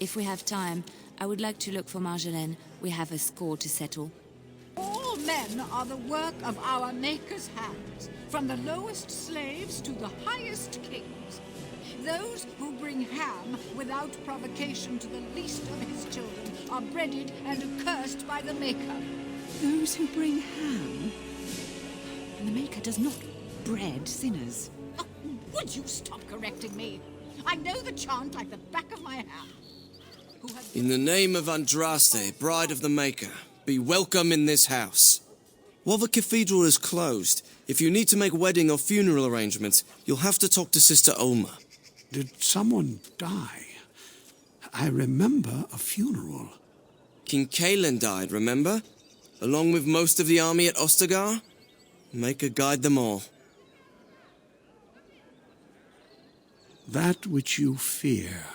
If we have time, I would like to look for Marjolaine. We have a score to settle. All men are the work of our Maker's hands, from the lowest slaves to the highest kings. Those who bring ham without provocation to the least of his children are breaded and accursed by the Maker. Those who bring ham? And the Maker does not bread sinners. Oh, would you stop correcting me? I know the chant like the back of my hand. In the name of Andraste, bride of the Maker, be welcome in this house. While the cathedral is closed, if you need to make wedding or funeral arrangements, you'll have to talk to Sister Olma. Did someone die? I remember a funeral. King Kaelin died, remember? Along with most of the army at Ostagar? Maker guide them all. That which you fear,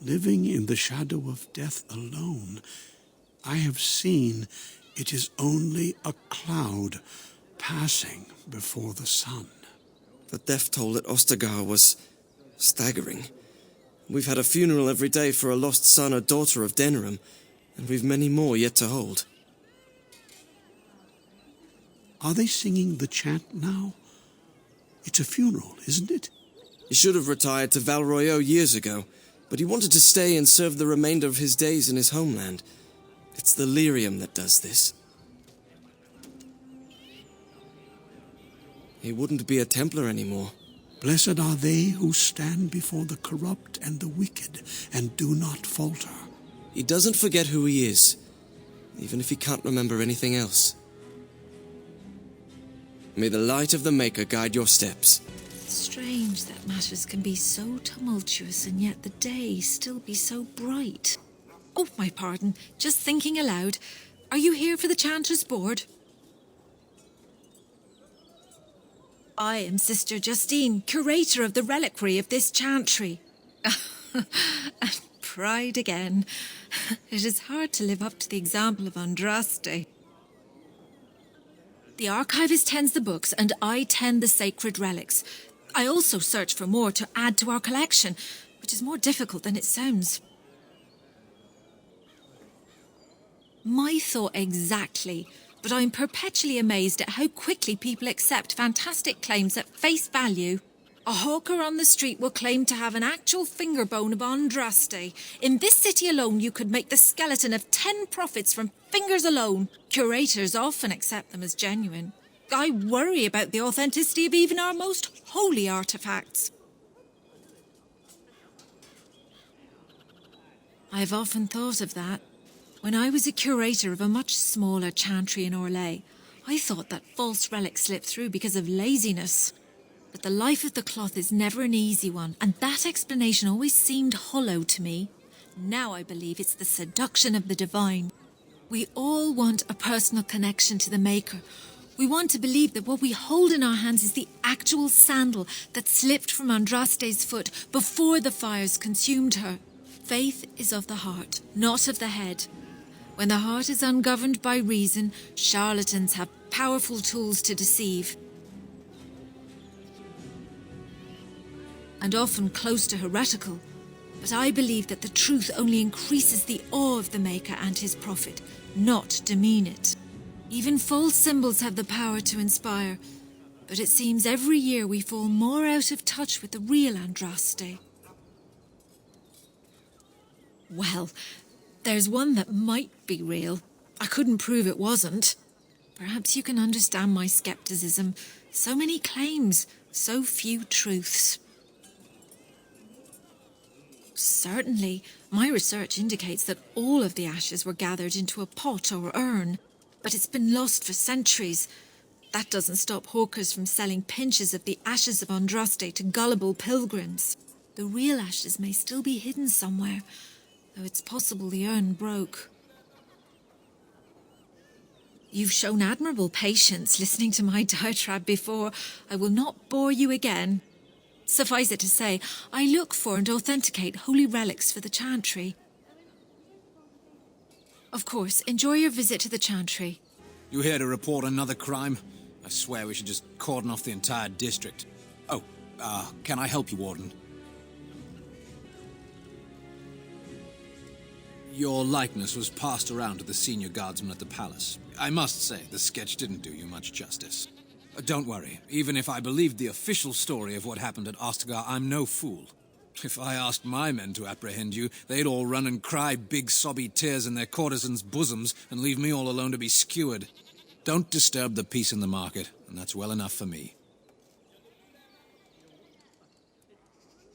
living in the shadow of death alone, I have seen it is only a cloud passing before the sun. The death toll at Ostagar was staggering. We've had a funeral every day for a lost son or daughter of Denerim, and we've many more yet to hold. Are they singing the chant now? It's a funeral, isn't it? He should have retired to Valroyo years ago, but he wanted to stay and serve the remainder of his days in his homeland. It's the lyrium that does this. He wouldn't be a Templar anymore. Blessed are they who stand before the corrupt and the wicked and do not falter. He doesn't forget who he is, even if he can't remember anything else. May the light of the Maker guide your steps. Strange that matters can be so tumultuous and yet the day still be so bright. Oh, my pardon, just thinking aloud. Are you here for the Chanter's Board? I am Sister Justine, curator of the reliquary of this chantry. And pride again. It is hard to live up to the example of Andraste. The archivist tends the books and I tend the sacred relics. I also search for more to add to our collection, which is more difficult than it sounds. My thought exactly, but I'm perpetually amazed at how quickly people accept fantastic claims at face value. A hawker on the street will claim to have an actual finger bone of Andraste. In this city alone, you could make the skeleton of 10 prophets from fingers alone. Curators often accept them as genuine. I worry about the authenticity of even our most holy artifacts. I've often thought of that. When I was a curator of a much smaller chantry in Orlais, I thought that false relics slipped through because of laziness. But the life of the cloth is never an easy one, and that explanation always seemed hollow to me. Now I believe it's the seduction of the divine. We all want a personal connection to the Maker. We want to believe that what we hold in our hands is the actual sandal that slipped from Andraste's foot before the fires consumed her. Faith is of the heart, not of the head. When the heart is ungoverned by reason, charlatans have powerful tools to deceive. And often close to heretical. But I believe that the truth only increases the awe of the Maker and his prophet, not demean it. Even false symbols have the power to inspire, but it seems every year we fall more out of touch with the real Andraste. Well, there's one that might be real. I couldn't prove it wasn't. Perhaps you can understand my skepticism. So many claims, so few truths. Certainly, my research indicates that all of the ashes were gathered into a pot or urn, but it's been lost for centuries. That doesn't stop hawkers from selling pinches of the ashes of Andraste to gullible pilgrims. The real ashes may still be hidden somewhere, though it's possible the urn broke. You've shown admirable patience listening to my diatribe before. I will not bore you again. Suffice it to say, I look for and authenticate holy relics for the chantry. Of course, enjoy your visit to the chantry. You here to report another crime? I swear we should just cordon off the entire district. Oh, can I help you, Warden? Your likeness was passed around to the senior guardsmen at the palace. I must say, the sketch didn't do you much justice. Don't worry, even if I believed the official story of what happened at Ostagar, I'm no fool. If I asked my men to apprehend you, they'd all run and cry big sobby tears in their courtesans' bosoms and leave me all alone to be skewered. Don't disturb the peace in the market, and that's well enough for me.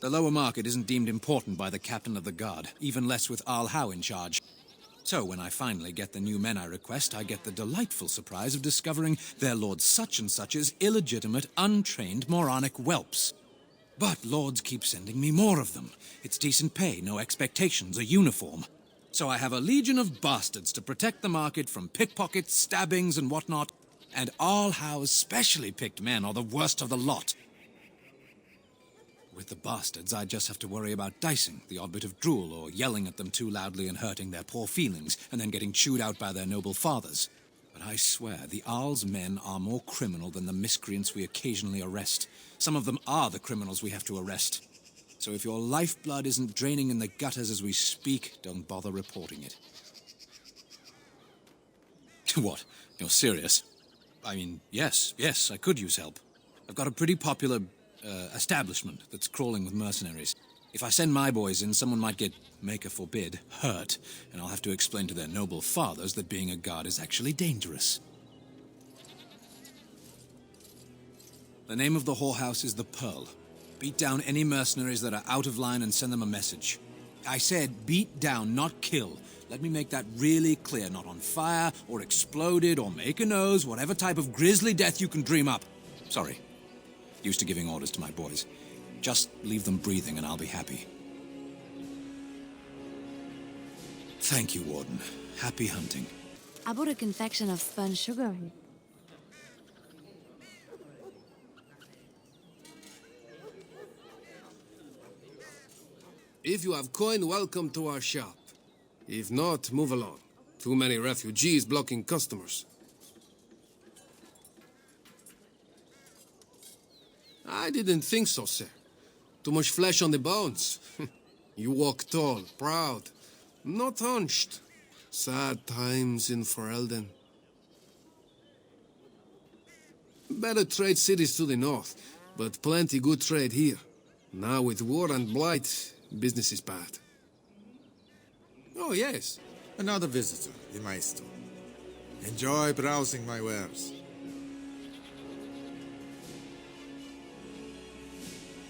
The lower market isn't deemed important by the captain of the guard, even less with Arl Howe in charge. So when I finally get the new men I request, I get the delightful surprise of discovering their Lord Such-and-Such's illegitimate, untrained, moronic whelps. But lords keep sending me more of them. It's decent pay, no expectations, a uniform. So I have a legion of bastards to protect the market from pickpockets, stabbings, and whatnot. And Arl Howe's specially picked men are the worst of the lot. With the bastards, I just have to worry about dicing, the odd bit of drool, or yelling at them too loudly and hurting their poor feelings, and then getting chewed out by their noble fathers. But I swear, the Arl's men are more criminal than the miscreants we occasionally arrest. Some of them are the criminals we have to arrest. So if your lifeblood isn't draining in the gutters as we speak, don't bother reporting it. What? You're serious? I mean, yes, I could use help. I've got a pretty popular establishment that's crawling with mercenaries. If I send my boys in, someone might get, maker forbid, hurt, and I'll have to explain to their noble fathers that being a guard is actually dangerous. The name of the whorehouse is the Pearl. Beat down any mercenaries that are out of line and send them a message. I said beat down, not kill. Let me make that really clear. Not on fire, or exploded, or make a nose, whatever type of grisly death you can dream up. Sorry. Used to giving orders to my boys. Just leave them breathing and I'll be happy. Thank you, Warden. Happy hunting. I bought a confection of spun sugar. If you have coin, welcome to our shop. If not, move along. Too many refugees blocking customers. I didn't think so, sir. Too much flesh on the bones. You walk tall, proud, not hunched. Sad times in Ferelden. Better trade cities to the north, but plenty good trade here. Now with war and blight, business is bad. Oh, yes. Another visitor, the Maestro. Enjoy browsing my wares.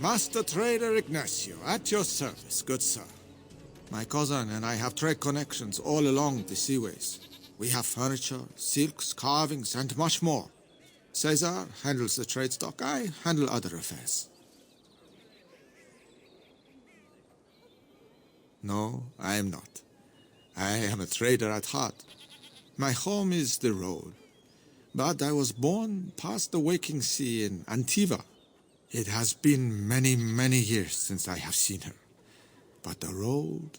Master Trader Ignacio, at your service, good sir. My cousin and I have trade connections all along the seaways. We have furniture, silks, carvings, and much more. Cesar handles the trade stock, I handle other affairs. No, I am not. I am a trader at heart. My home is the road, but I was born past the waking sea in Antiva. It has been many, many years since I have seen her. But the road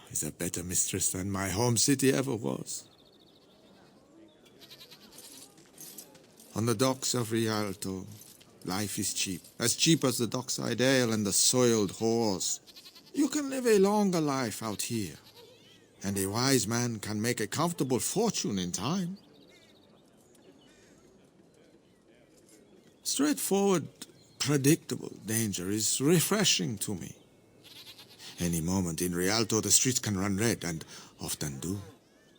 is a better mistress than my home city ever was. On the docks of Rialto, life is cheap. As cheap as the dockside ale and the soiled whores. You can live a longer life out here. And a wise man can make a comfortable fortune in time. Straightforward, predictable danger is refreshing to me. Any moment in Rialto, the streets can run red, and often do.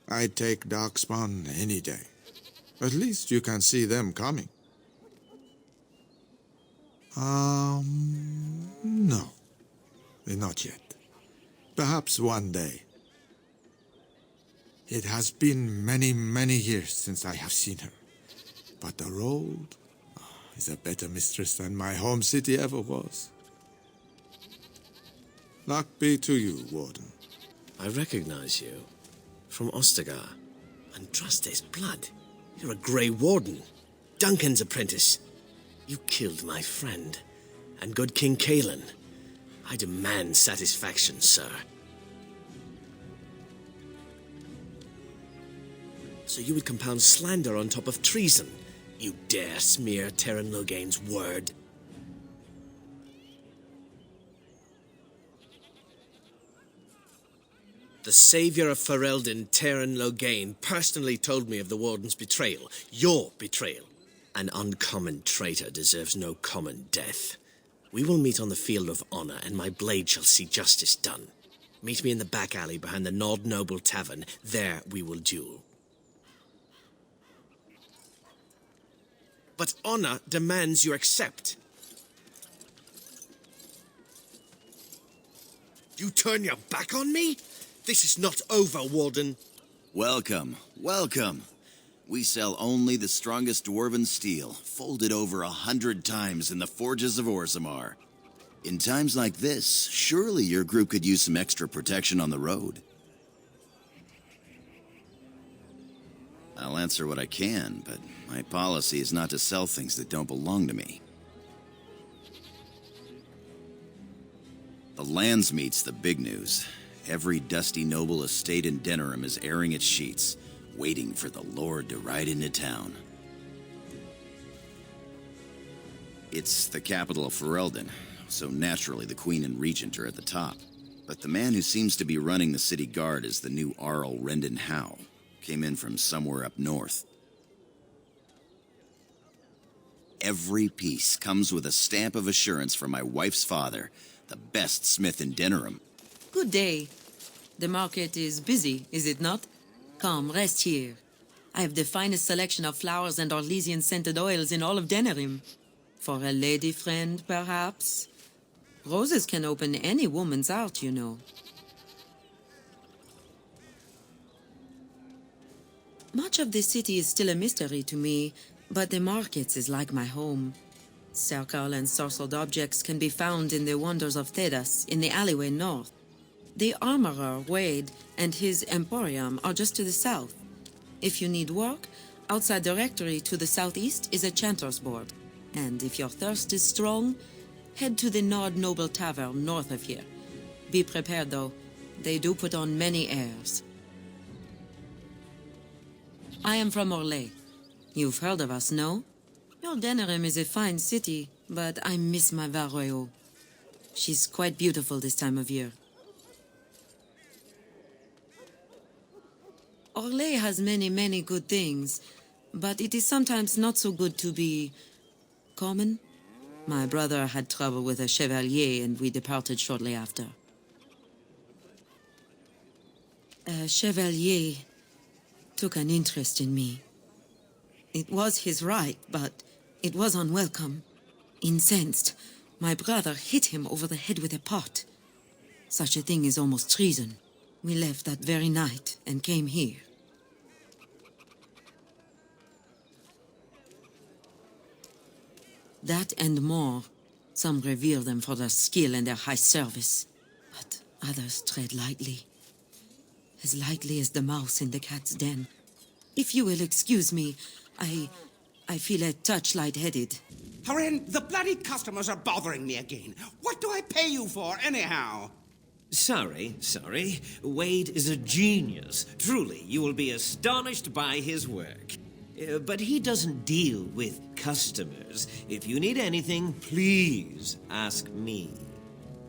I'd take Darkspawn any day. At least you can see them coming. No. Not yet. Perhaps one day. It has been many, many years since I have seen her. But the road is a better mistress than my home city ever was. Luck be to you, Warden. I recognize you. From Ostagar. Andraste's blood. You're a Grey Warden. Duncan's apprentice. You killed my friend. And good King Cailan. I demand satisfaction, sir. So you would compound slander on top of treason? You dare smear Terran Loghain's word? The savior of Ferelden, Terran Loghain, personally told me of the Warden's betrayal. Your betrayal. An uncommon traitor deserves no common death. We will meet on the field of honor, and my blade shall see justice done. Meet me in the back alley behind the Nod Noble Tavern. There we will duel. But honor demands you accept. You turn your back on me? This is not over, Warden. Welcome, welcome. We sell only the strongest dwarven steel, folded over 100 times in the forges of Orzammar. In times like this, surely your group could use some extra protection on the road. I'll answer what I can, but my policy is not to sell things that don't belong to me. The Landsmeet's the big news. Every dusty noble estate in Denerim is airing its sheets, waiting for the Lord to ride into town. It's the capital of Ferelden, so naturally the Queen and Regent are at the top. But the man who seems to be running the city guard is the new Arl Rendon Howe. Came in from somewhere up north. Every piece comes with a stamp of assurance from my wife's father, the best smith in Denerim. Good day. The market is busy, is it not? Come, rest here. I have the finest selection of flowers and Orlesian-scented oils in all of Denerim. For a lady friend, perhaps? Roses can open any woman's heart, you know. Much of the city is still a mystery to me, but the markets is like my home. Circle and sorcered objects can be found in the wonders of Thedas, in the alleyway north. The armorer, Wade, and his emporium are just to the south. If you need work, outside the rectory to the southeast is a chanter's board. And if your thirst is strong, head to the Nod Noble Tavern north of here. Be prepared, though. They do put on many airs. I am from Orlais. You've heard of us, no? Your Denerim is a fine city, but I miss my Varroyo. She's quite beautiful this time of year. Orlais has many good things, but it is sometimes not so good to be common. My brother had trouble with a chevalier, and we departed shortly after. A chevalier took an interest in me. It was his right, but it was unwelcome. Incensed, my brother hit him over the head with a pot. Such a thing is almost treason. We left that very night and came here. That and more. Some revere them for their skill and their high service, but others tread lightly. As lightly as the mouse in the cat's den. If you will excuse me, I feel a touch lightheaded. Haren, the bloody customers are bothering me again. What do I pay you for, anyhow? Sorry. Wade is a genius. Truly, you will be astonished by his work. But he doesn't deal with customers. If you need anything, please ask me.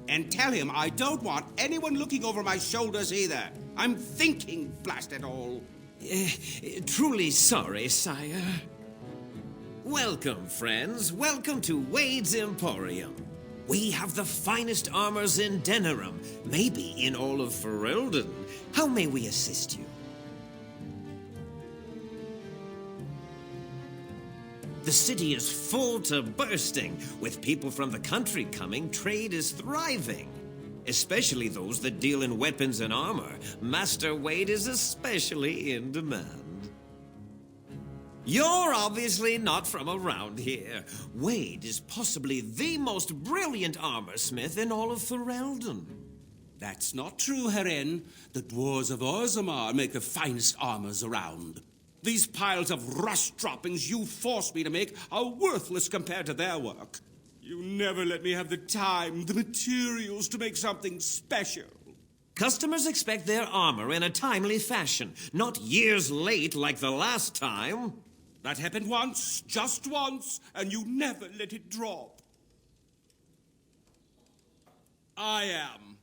And tell him I don't want anyone looking over my shoulders either. I'm thinking, blast it all. Truly sorry, sire. Welcome, friends. Welcome to Wade's Emporium. We have the finest armors in Denerim, maybe in all of Ferelden. How may we assist you? The city is full to bursting. With people from the country coming, trade is thriving. Especially those that deal in weapons and armor. Master Wade is especially in demand. You're obviously not from around here. Wade is possibly the most brilliant armorsmith in all of Ferelden. That's not true, Haren. The dwarves of Orzammar make the finest armors around. These piles of rust droppings you force me to make are worthless compared to their work. You never let me have the time, the materials to make something special. Customers expect their armor in a timely fashion, not years late like the last time. That happened once, just once, and you never let it drop. I am.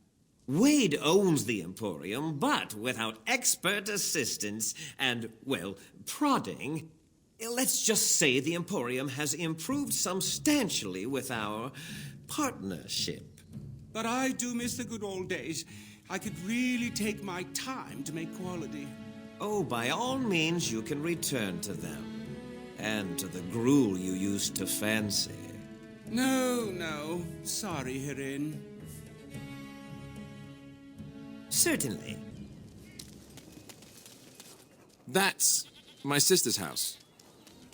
Wade owns the Emporium, but without expert assistance and, well, prodding, let's just say the Emporium has improved substantially with our partnership. But I do miss the good old days. I could really take my time to make quality. Oh, by all means, you can return to them. And to the gruel you used to fancy. No. Sorry, Herin. Certainly. That's my sister's house.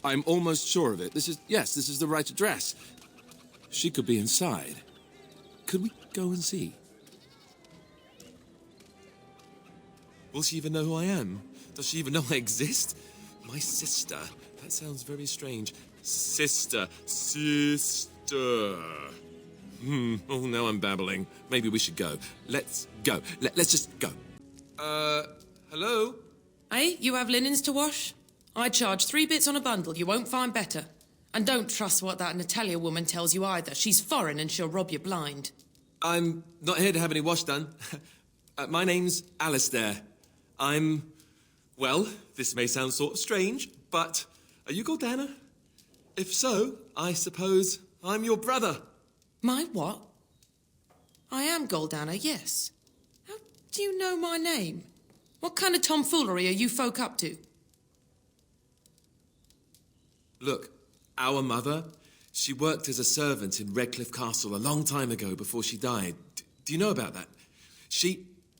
I'm almost sure of it. This is the right address. She could be inside. Could we go and see? Will she even know who I am? Does she even know I exist? My sister. That sounds very strange. Sister. Oh, now I'm babbling. Maybe we should go. Let's go. Let's just go. Hello? Hey, you have linens to wash? I charge 3 bits on a bundle. You won't find better. And don't trust what that Natalia woman tells you either. She's foreign and she'll rob you blind. I'm not here to have any wash done. My name's Alistair. Well, this may sound sort of strange, but are you Goldana? If so, I suppose I'm your brother. My what? I am Goldana, yes. How do you know my name? What kind of tomfoolery are you folk up to? Look, our mother, she worked as a servant in Redcliffe Castle a long time ago before she died. Do you know about that?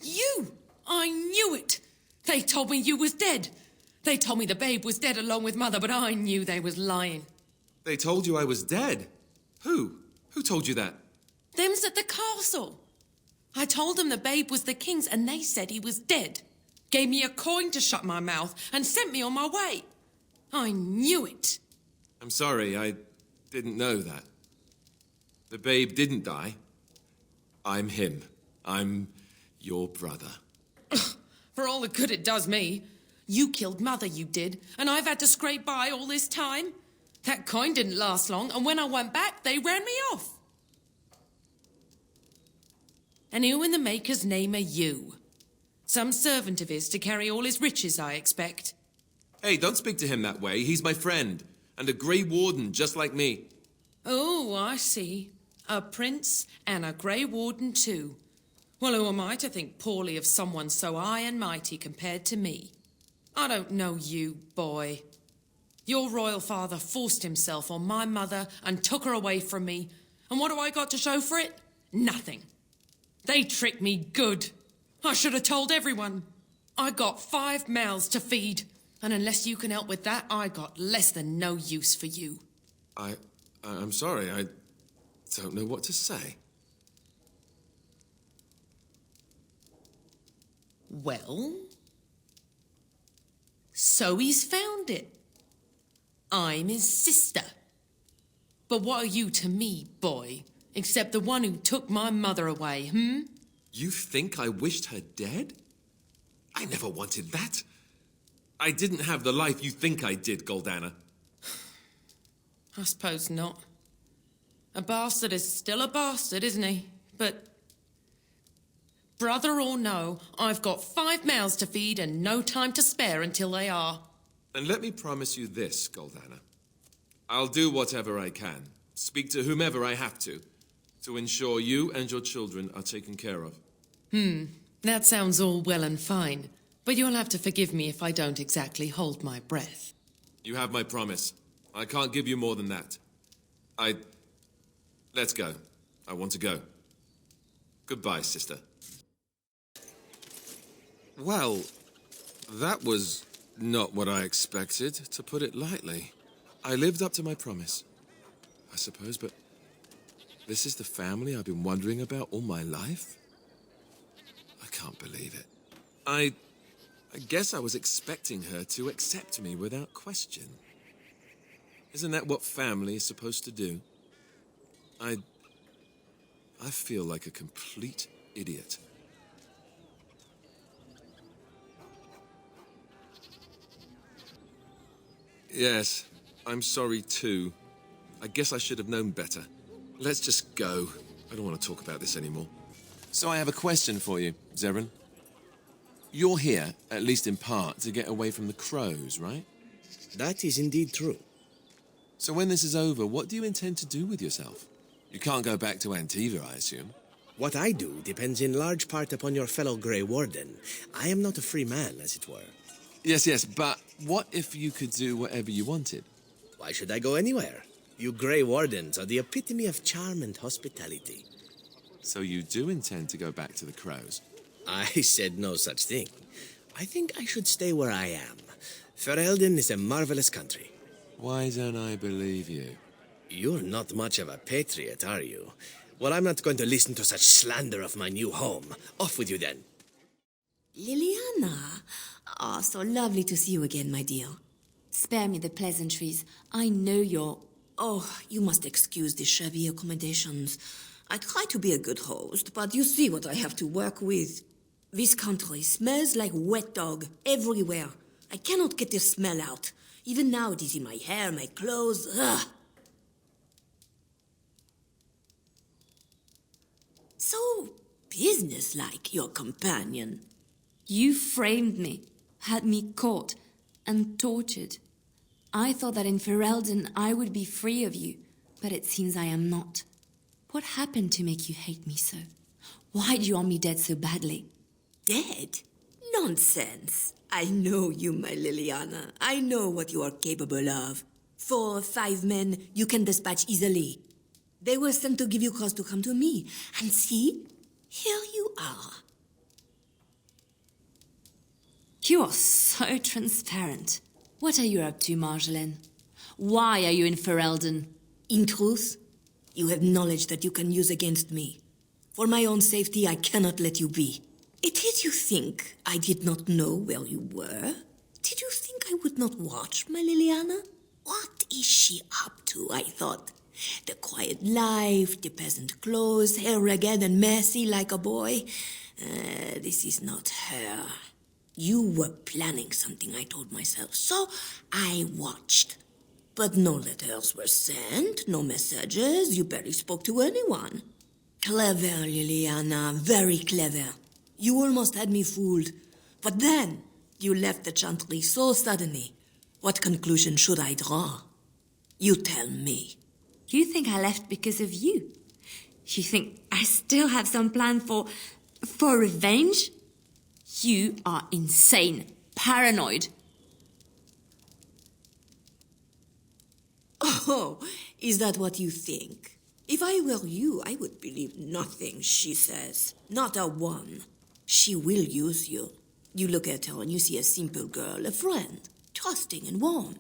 You! I knew it! They told me you was dead. They told me the babe was dead along with mother, but I knew they was lying. They told you I was dead? Who? Who told you that? Them's at the castle. I told them the babe was the king's and they said he was dead. Gave me a coin to shut my mouth and sent me on my way. I knew it. I'm sorry, I didn't know that. The babe didn't die. I'm him. I'm your brother. For all the good it does me. You killed mother, you did, and I've had to scrape by all this time. That coin didn't last long, and when I went back, they ran me off. And who in the Maker's name are you? Some servant of his to carry all his riches, I expect. Hey, don't speak to him that way. He's my friend, and a Grey Warden just like me. Oh, I see. A prince and a Grey Warden too. Well, who am I to think poorly of someone so high and mighty compared to me? I don't know you, boy. Your royal father forced himself on my mother and took her away from me. And what do I got to show for it? Nothing. They tricked me good. I should have told everyone. I got 5 mouths to feed. And unless you can help with that, I got less than no use for you. I'm sorry. I don't know what to say. Well? So he's found it. I'm his sister. But what are you to me, boy? Except the one who took my mother away, You think I wished her dead? I never wanted that. I didn't have the life you think I did, Goldana. I suppose not. A bastard is still a bastard, isn't he? But, brother or no, I've got 5 mouths to feed and no time to spare until they are. And let me promise you this, Goldana. I'll do whatever I can, speak to whomever I have to ensure you and your children are taken care of. That sounds all well and fine, but you'll have to forgive me if I don't exactly hold my breath. You have my promise. I can't give you more than that. Let's go. I want to go. Goodbye, sister. Well, that was not what I expected, to put it lightly. I lived up to my promise, I suppose, but this is the family I've been wondering about all my life? I can't believe it. I guess I was expecting her to accept me without question. Isn't that what family is supposed to do? I feel like a complete idiot. Yes, I'm sorry too. I guess I should have known better. Let's just go. I don't want to talk about this anymore. So I have a question for you, Zeren. You're here, at least in part, to get away from the crows, right? That is indeed true. So when this is over, what do you intend to do with yourself? You can't go back to Antiva, I assume. What I do depends in large part upon your fellow Grey Warden. I am not a free man, as it were. Yes, but what if you could do whatever you wanted? Why should I go anywhere? You Grey Wardens are the epitome of charm and hospitality. So you do intend to go back to the crows? I said no such thing. I think I should stay where I am. Ferelden is a marvelous country. Why don't I believe you? You're not much of a patriot, are you? Well, I'm not going to listen to such slander of my new home. Off with you, then. Liliana. Ah, so lovely to see you again, my dear. Spare me the pleasantries. I know you're... Oh, you must excuse the shabby accommodations. I try to be a good host, but you see what I have to work with. This country smells like wet dog everywhere. I cannot get the smell out. Even now it is in my hair, my clothes. Ugh. So businesslike, your companion. You framed me, had me caught, and tortured. I thought that in Ferelden I would be free of you, but it seems I am not. What happened to make you hate me so? Why do you want me dead so badly? Dead? Nonsense. I know you, my Liliana. I know what you are capable of. 4 or 5 men you can dispatch easily. They were sent to give you cause to come to me. And see, here you are. You are so transparent. What are you up to, Marjolaine? Why are you in Ferelden? In truth, you have knowledge that you can use against me. For my own safety, I cannot let you be. It is you think I did not know where you were? Did you think I would not watch, my Liliana? What is she up to, I thought? The quiet life, the peasant clothes, hair ragged and messy like a boy. This is not her. You were planning something, I told myself, so I watched. But no letters were sent, no messages, you barely spoke to anyone. Clever, Liliana, very clever. You almost had me fooled. But then, you left the Chantry so suddenly. What conclusion should I draw? You tell me. You think I left because of you? You think I still have some plan for revenge? You are insane, paranoid. Oh, is that what you think? If I were you, I would believe nothing she says. Not a one. She will use you. You look at her and you see a simple girl, a friend, trusting and warm.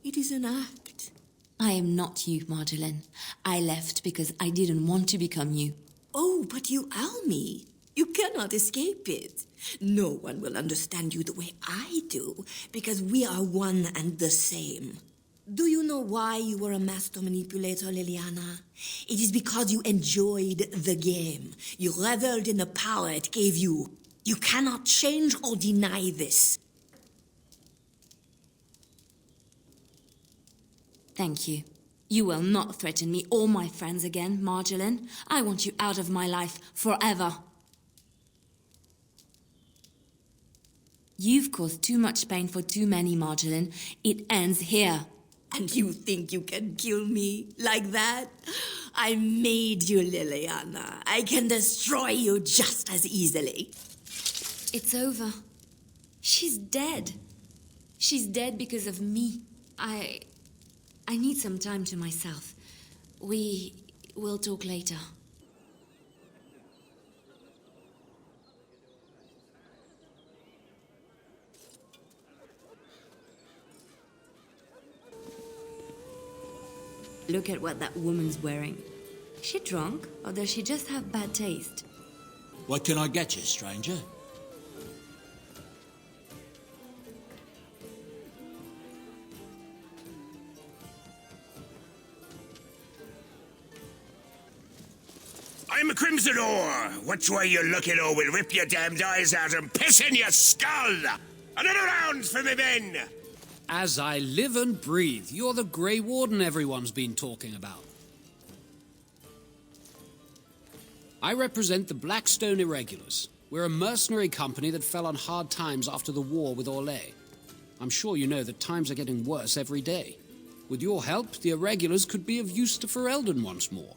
It is an act. I am not you, Marjolaine. I left because I didn't want to become you. Oh, but you are me. You cannot escape it. No one will understand you the way I do, because we are one and the same. Do you know why you were a master manipulator, Liliana? It is because you enjoyed the game. You reveled in the power it gave you. You cannot change or deny this. Thank you. You will not threaten me or my friends again, Marjolaine. I want you out of my life forever. You've caused too much pain for too many, Marjolaine. It ends here. And you think you can kill me like that? I made you, Liliana. I can destroy you just as easily. It's over. She's dead. She's dead because of me. I need some time to myself. We will talk later. Look at what that woman's wearing. Is she drunk, or does she just have bad taste? What can I get you, stranger? I'm a Crimson Ore. Which way you looking, or we'll rip your damned eyes out and piss in your skull! Another round for me men! As I live and breathe, you're the Grey Warden everyone's been talking about. I represent the Blackstone Irregulars. We're a mercenary company that fell on hard times after the war with Orlais. I'm sure you know that times are getting worse every day. With your help, the Irregulars could be of use to Ferelden once more.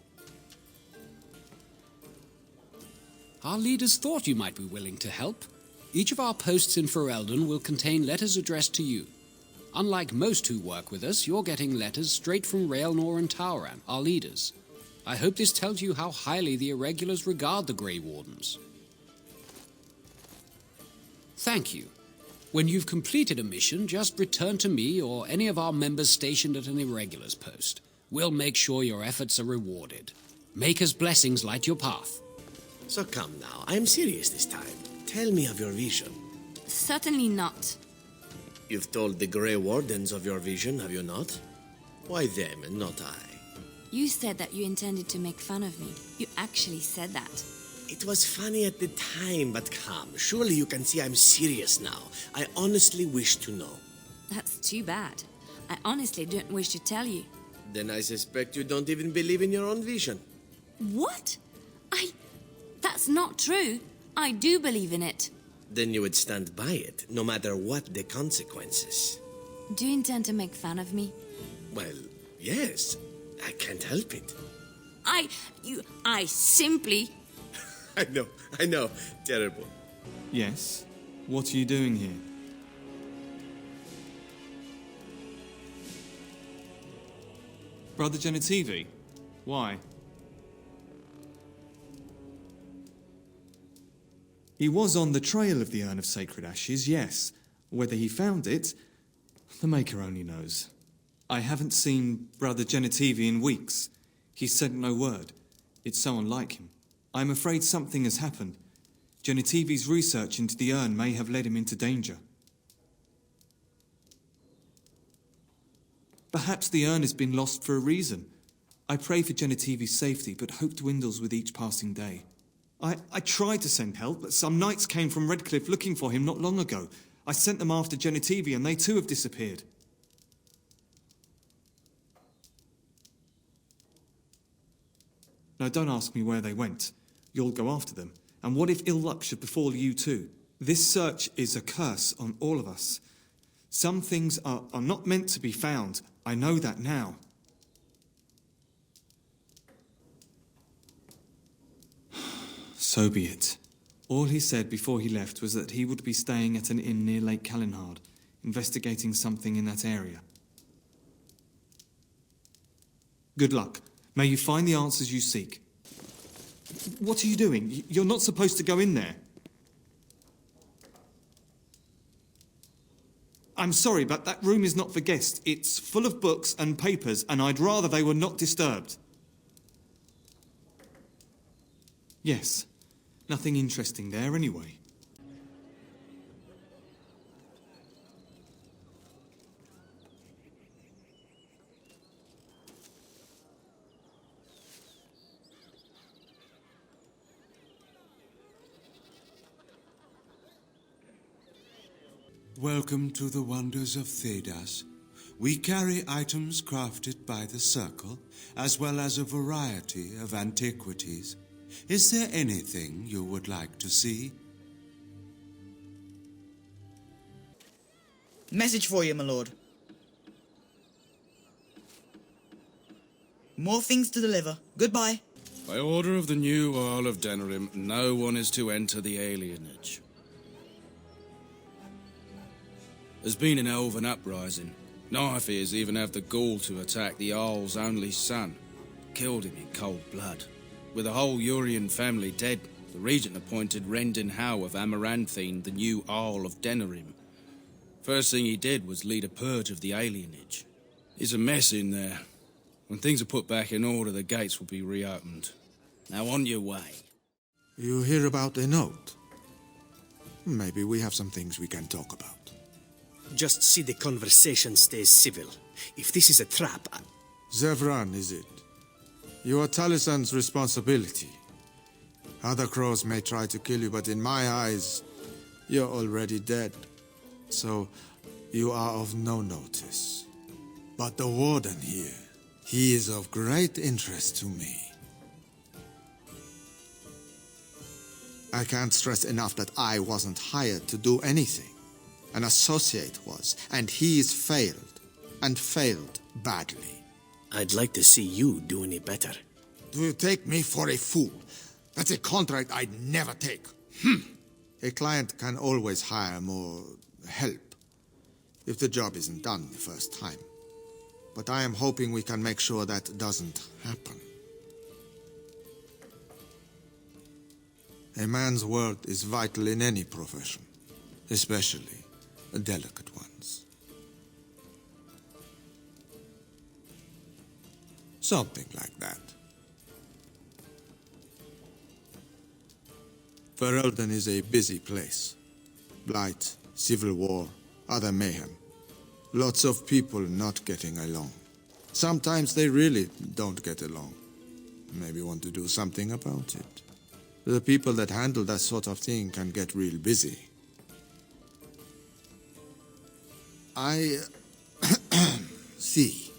Our leaders thought you might be willing to help. Each of our posts in Ferelden will contain letters addressed to you. Unlike most who work with us, you're getting letters straight from Raelnor and Tauran, our leaders. I hope this tells you how highly the Irregulars regard the Grey Wardens. Thank you. When you've completed a mission, just return to me or any of our members stationed at an Irregulars post. We'll make sure your efforts are rewarded. Maker's blessings light your path. So come now, I'm serious this time. Tell me of your vision. Certainly not. You've told the Grey Wardens of your vision, have you not? Why them and not I? You said that you intended to make fun of me. You actually said that. It was funny at the time, but come, surely you can see I'm serious now. I honestly wish to know. That's too bad. I honestly don't wish to tell you. Then I suspect you don't even believe in your own vision. What? That's not true. I do believe in it. Then you would stand by it, no matter what the consequences. Do you intend to make fun of me? Well, yes. I can't help it. I simply... I know. Terrible. Yes? What are you doing here? Brother Genitivi? Why? He was on the trail of the Urn of Sacred Ashes, yes. Whether he found it, the Maker only knows. I haven't seen Brother Genitivi in weeks. He sent no word. It's so unlike him. I'm afraid something has happened. Genitivi's research into the urn may have led him into danger. Perhaps the urn has been lost for a reason. I pray for Genitivi's safety, but hope dwindles with each passing day. I tried to send help, but some knights came from Redcliffe looking for him not long ago. I sent them after Genitivi, and they too have disappeared. Now, don't ask me where they went. You'll go after them. And what if ill luck should befall you too? This search is a curse on all of us. Some things are not meant to be found. I know that now. So be it. All he said before he left was that he would be staying at an inn near Lake Calenhard, investigating something in that area. Good luck. May you find the answers you seek. What are you doing? You're not supposed to go in there. I'm sorry, but that room is not for guests. It's full of books and papers, and I'd rather they were not disturbed. Yes. Nothing interesting there, anyway. Welcome to the wonders of Thedas. We carry items crafted by the Circle, as well as a variety of antiquities. Is there anything you would like to see? Message for you, my lord. More things to deliver. Goodbye. By order of the new Earl of Denerim, no one is to enter the alienage. There's been an elven uprising. Nightfears even have the gall to attack the Jarl's only son. Killed him in cold blood. With the whole Urian family dead, the regent appointed Rendon Howe of Amaranthine the new Jarl of Denerim. First thing he did was lead a purge of the alienage. It's a mess in there. When things are put back in order, the gates will be reopened. Now on your way. You hear about a note? Maybe we have some things we can talk about. Just see the conversation stays civil. If this is a trap, Zevran, is it? You are Talisan's responsibility. Other crows may try to kill you, but in my eyes, you're already dead. So, you are of no notice. But the warden here, he is of great interest to me. I can't stress enough that I wasn't hired to do anything. An associate was, and he's failed, and failed badly. I'd like to see you do any better. Do you take me for a fool? That's a contract I'd never take. A client can always hire more help if the job isn't done the first time. But I am hoping we can make sure that doesn't happen. A man's word is vital in any profession, especially delicate ones. Something like that. Ferelden is a busy place. Blight, civil war, other mayhem. Lots of people not getting along. Sometimes they really don't get along. Maybe want to do something about it. The people that handle that sort of thing can get real busy. I see.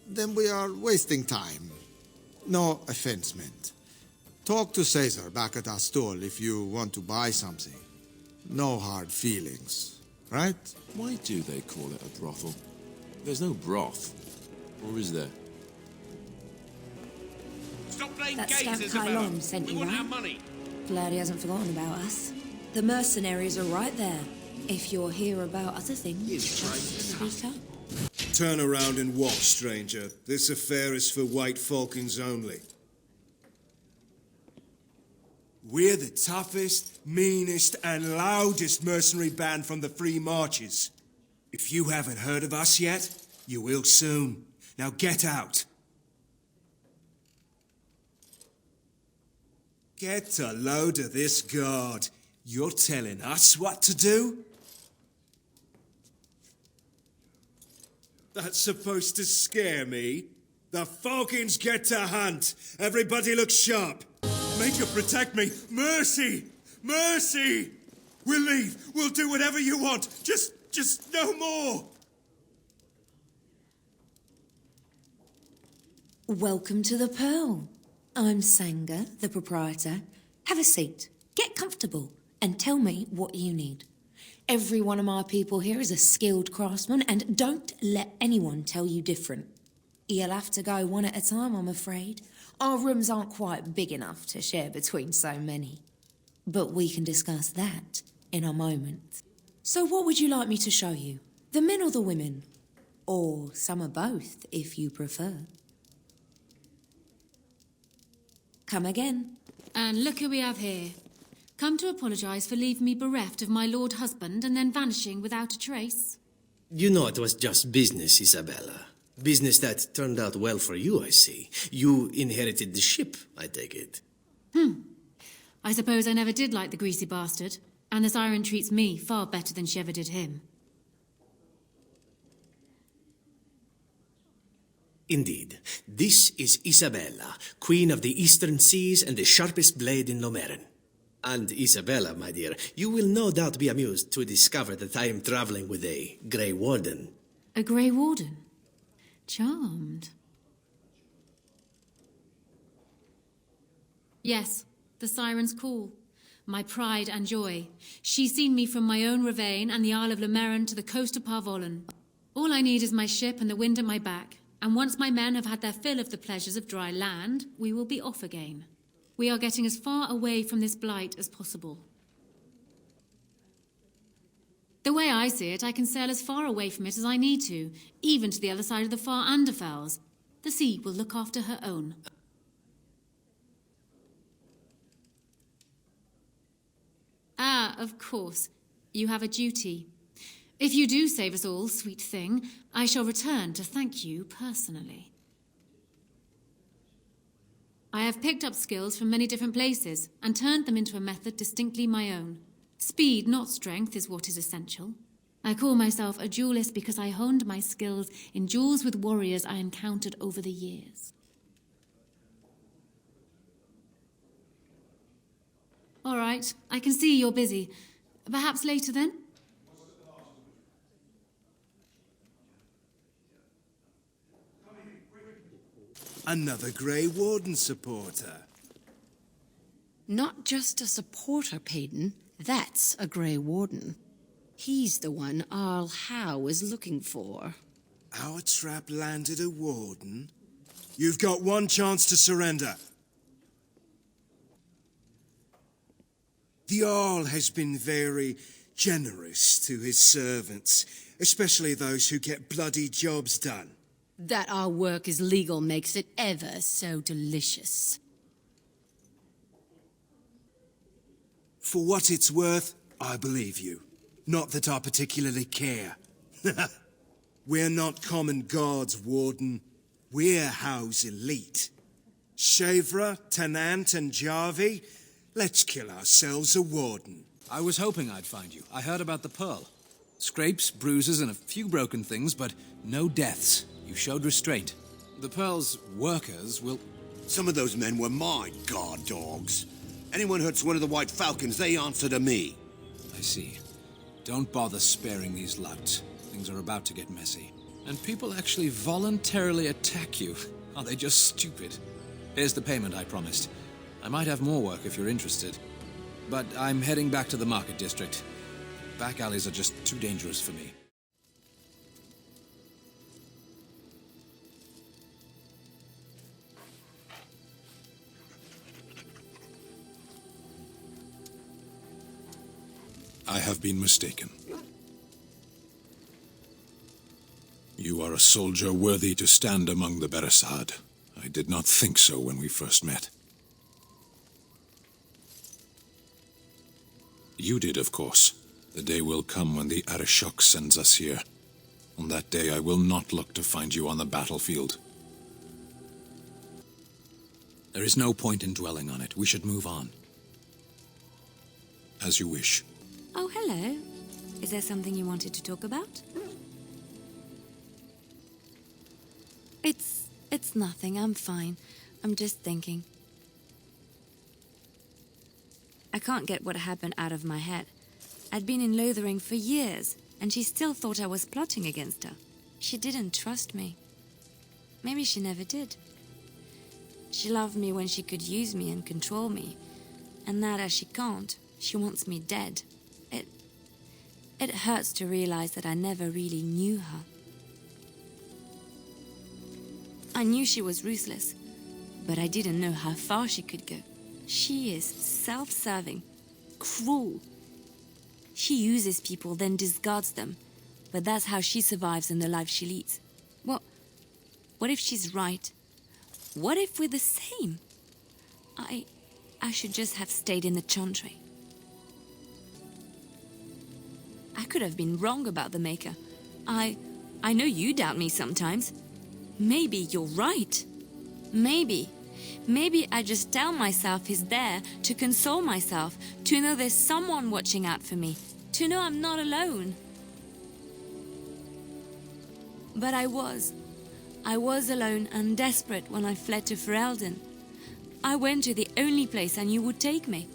Then we are wasting time. No offense meant. Talk to Caesar back at our stall if you want to buy something. No hard feelings, right? Why do they call it a brothel? There's no broth. Or is there? Stop playing That games, Scout Isabella. Kylon sent We you, want right? our money. Glad he hasn't forgotten about us. The mercenaries are right there. If you're here about other things, just speak up. Turn around and watch, stranger. This affair is for white falcons only. We're the toughest, meanest, and loudest mercenary band from the Free Marches. If you haven't heard of us yet, you will soon. Now get out. Get a load of this guard. You're telling us what to do? That's supposed to scare me. The falcons get to hunt. Everybody look sharp. Make her protect me. Mercy! Mercy! We'll leave. We'll do whatever you want. Just no more. Welcome to the Pearl. I'm Sanga, the proprietor. Have a seat, get comfortable, and tell me what you need. Every one of my people here is a skilled craftsman, and don't let anyone tell you different. You'll have to go one at a time, I'm afraid. Our rooms aren't quite big enough to share between so many. But we can discuss that in a moment. So what would you like me to show you? The men or the women? Or some of both, if you prefer. Come again. And look who we have here. Come to apologise for leaving me bereft of my lord husband and then vanishing without a trace. You know it was just business, Isabella. Business that turned out well for you, I see. You inherited the ship, I take it. I suppose I never did like the greasy bastard, and the siren treats me far better than she ever did him. Indeed. This is Isabella, Queen of the Eastern Seas and the sharpest blade in Lomerin. And Isabella, my dear, you will no doubt be amused to discover that I am traveling with a Grey Warden. A Grey Warden? Charmed. Yes, the siren's call. My pride and joy. She's seen me from my own ravine and the Isle of Lomerin to the coast of Parvolan. All I need is my ship and the wind at my back. And once my men have had their fill of the pleasures of dry land, we will be off again. We are getting as far away from this blight as possible. The way I see it, I can sail as far away from it as I need to, even to the other side of the far Anderfels. The sea will look after her own. Ah, of course. You have a duty. If you do save us all, sweet thing, I shall return to thank you personally. I have picked up skills from many different places and turned them into a method distinctly my own. Speed, not strength, is what is essential. I call myself a duelist because I honed my skills in duels with warriors I encountered over the years. All right, I can see you're busy. Perhaps later then? Another Grey Warden supporter. Not just a supporter, Payton. That's a Grey Warden. He's the one Arl Howe is looking for. Our trap landed a warden? You've got one chance to surrender. The Arl has been very generous to his servants, especially those who get bloody jobs done. That our work is legal makes it ever so delicious. For what it's worth, I believe you. Not that I particularly care. We're not common guards, Warden. We're Howe's elite. Shavra, Tennant, and Jarvie, let's kill ourselves a warden. I was hoping I'd find you. I heard about the Pearl. Scrapes, bruises, and a few broken things, but no deaths. You showed restraint. The Pearl's workers will... Some of those men were my guard dogs. Anyone hurts one of the White Falcons, they answer to me. I see. Don't bother sparing these louts. Things are about to get messy. And people actually voluntarily attack you. Are they just stupid? Here's the payment I promised. I might have more work if you're interested. But I'm heading back to the market district. Back alleys are just too dangerous for me. I have been mistaken. You are a soldier worthy to stand among the Beresad. I did not think so when we first met. You did, of course. The day will come when the Arishok sends us here. On that day, I will not look to find you on the battlefield. There is no point in dwelling on it. We should move on. As you wish. Oh, hello. Is there something you wanted to talk about? It's nothing. I'm fine. I'm just thinking. I can't get what happened out of my head. I'd been in Lothering for years, and she still thought I was plotting against her. She didn't trust me. Maybe she never did. She loved me when she could use me and control me. And now that she can't, she wants me dead. It hurts to realize that I never really knew her. I knew she was ruthless, but I didn't know how far she could go. She is self-serving, cruel. She uses people, then discards them. But that's how she survives in the life she leads. What if she's right? What if we're the same? I should just have stayed in the Chantry. I could have been wrong about the Maker. I know you doubt me sometimes. Maybe you're right. Maybe I just tell myself he's there to console myself, to know there's someone watching out for me, to know I'm not alone. But I was alone and desperate when I fled to Ferelden. I went to the only place I knew would take me.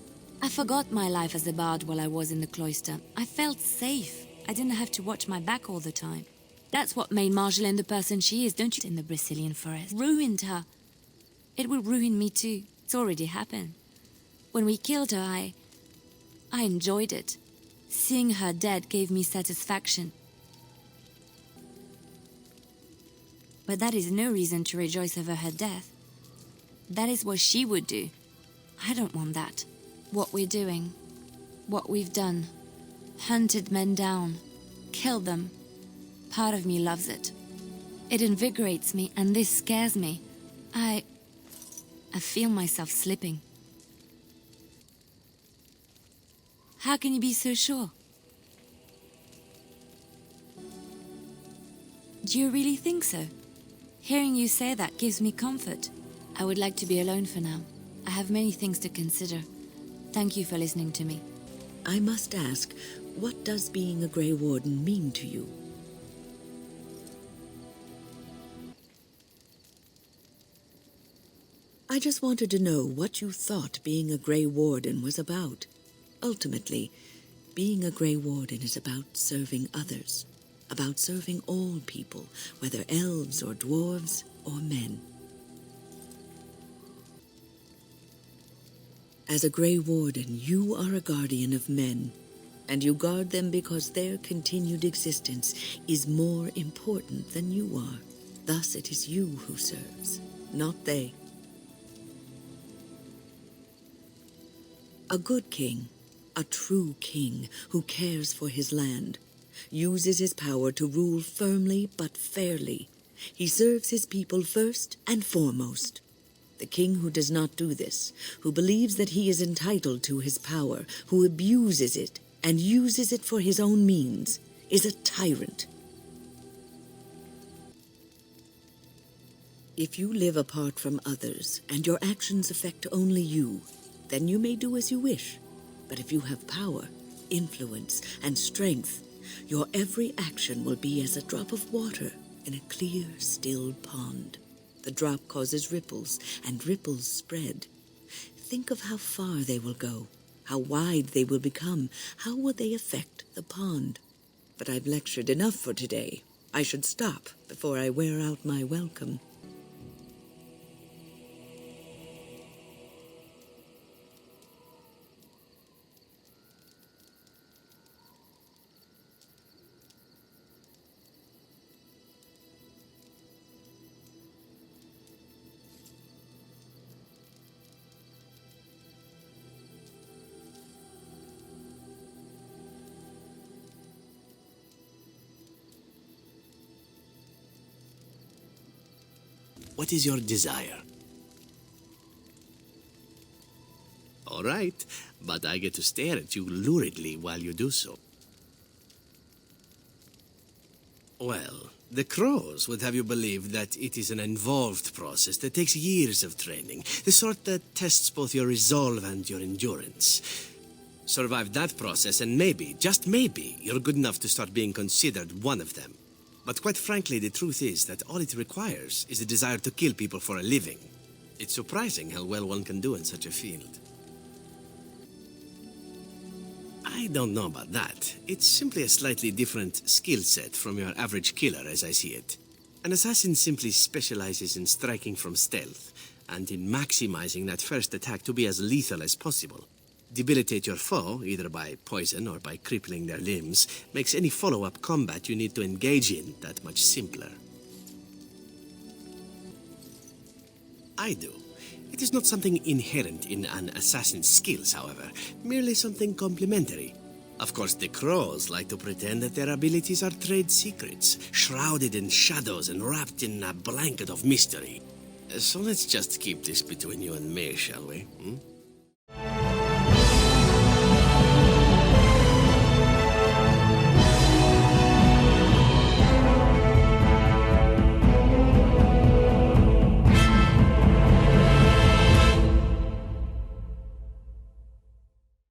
I forgot my life as a bard while I was in the cloister. I felt safe. I didn't have to watch my back all the time. That's what made Marjolaine the person she is, don't you? In the Brazilian forest. Ruined her. It will ruin me too. It's already happened. When we killed her, I enjoyed it. Seeing her dead gave me satisfaction. But that is no reason to rejoice over her death. That is what she would do. I don't want that. What we're doing, what we've done, hunted men down, killed them. Part of me loves it. It invigorates me, and this scares me. I feel myself slipping. How can you be so sure? Do you really think so? Hearing you say that gives me comfort. I would like to be alone for now. I have many things to consider. Thank you for listening to me. I must ask, what does being a Grey Warden mean to you? I just wanted to know what you thought being a Grey Warden was about. Ultimately, being a Grey Warden is about serving others, about serving all people, whether elves or dwarves or men. As a Grey Warden, you are a guardian of men, and you guard them because their continued existence is more important than you are. Thus it is you who serves, not they. A good king, a true king who cares for his land, uses his power to rule firmly but fairly. He serves his people first and foremost. The king who does not do this, who believes that he is entitled to his power, who abuses it and uses it for his own means, is a tyrant. If you live apart from others and your actions affect only you, then you may do as you wish. But if you have power, influence, and strength, your every action will be as a drop of water in a clear, still pond. The drop causes ripples, and ripples spread. Think of how far they will go, how wide they will become, how will they affect the pond. But I've lectured enough for today. I should stop before I wear out my welcome. What is your desire? All right, but I get to stare at you luridly while you do so. Well, the crows would have you believe that it is an involved process that takes years of training, the sort that tests both your resolve and your endurance. Survive that process and maybe, just maybe, you're good enough to start being considered one of them. But quite frankly, the truth is that all it requires is a desire to kill people for a living. It's surprising how well one can do in such a field. I don't know about that. It's simply a slightly different skill set from your average killer, as I see it. An assassin simply specializes in striking from stealth, and in maximizing that first attack to be as lethal as possible. Debilitate your foe, either by poison or by crippling their limbs, makes any follow-up combat you need to engage in that much simpler. I do. It is not something inherent in an assassin's skills, however, merely something complementary. Of course, the crows like to pretend that their abilities are trade secrets, shrouded in shadows and wrapped in a blanket of mystery. So let's just keep this between you and me, shall we?